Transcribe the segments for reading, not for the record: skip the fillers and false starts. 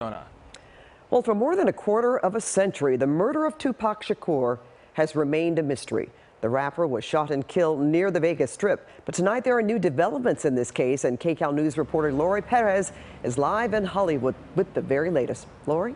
Well, for more than a quarter of a century, the murder of Tupac Shakur has remained a mystery. The rapper was shot and killed near the Vegas Strip. But tonight there are new developments in this case, and KCAL News reporter Lori Perez is live in Hollywood with the very latest. Lori?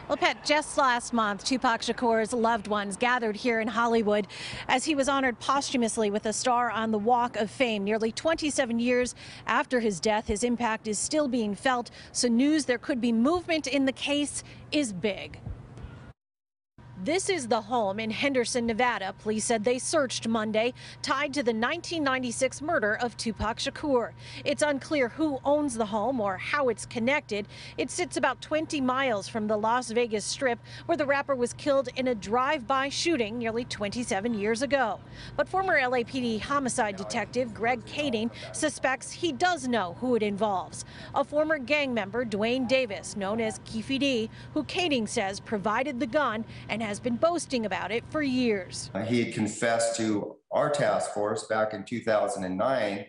Well, Pat, just last month, Tupac Shakur's loved ones gathered here in Hollywood as he was honored posthumously with a star on the Walk of Fame. Nearly 27 years after his death, his impact is still being felt, so news there could be movement in the case is big. This is the home in Henderson, Nevada. Police said they searched Monday, tied to the 1996 murder of Tupac Shakur. It's unclear who owns the home or how it's connected. It sits about 20 miles from the Las Vegas Strip, where the rapper was killed in a drive-by shooting nearly 27 years ago. But former LAPD homicide detective Greg Kading suspects he does know who it involves. A former gang member, Dwayne Davis, known as Keefe D, who Kading says provided the gun and has been boasting about it for years. He had confessed to our task force back in 2009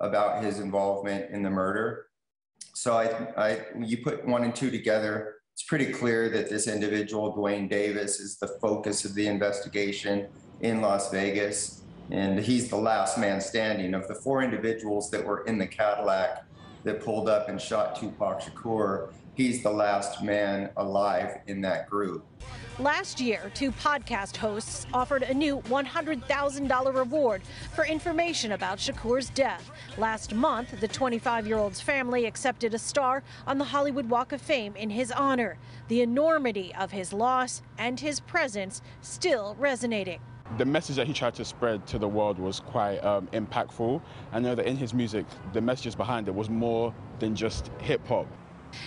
about his involvement in the murder. So you put one and two together, it's pretty clear that this individual, Dwayne Davis, is the focus of the investigation in Las Vegas. And he's the last man standing. Of the four individuals that were in the Cadillac that pulled up and shot Tupac Shakur, he's the last man alive in that group. Last year, two podcast hosts offered a new $100,000 reward for information about Shakur's death. Last month, the 25-year-old's family accepted a star on the Hollywood Walk of Fame in his honor. The enormity of his loss and his presence still resonating. The message that he tried to spread to the world was quite impactful. I know that in his music, the messages behind it was more than just hip-hop.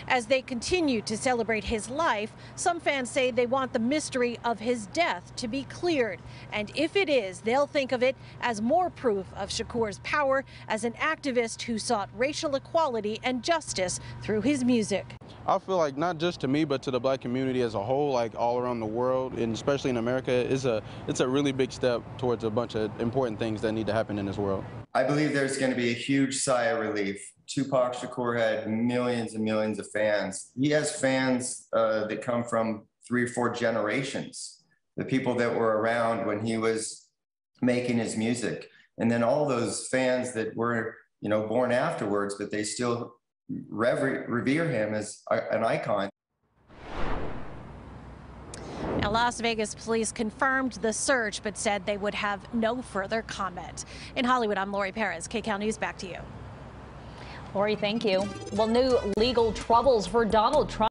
As they continue to celebrate his life, some fans say they want the mystery of his death to be cleared. And if it is, they'll think of it as more proof of Shakur's power as an activist who sought racial equality and justice through his music. I feel like not just to me, but to the black community as a whole, like all around the world, and especially in America, it's a really big step towards a bunch of important things that need to happen in this world. I believe there's going to be a huge sigh of relief. Tupac Shakur had millions and millions of fans. He has fans that come from 3 or 4 generations, the people that were around when he was making his music. And then all those fans that were, born afterwards, but they still revere him as an icon. Now, Las Vegas police confirmed the search, but said they would have no further comment. In Hollywood, I'm Lori Perez, KCAL News, back to you. Lori, thank you. Well, new legal troubles for Donald Trump.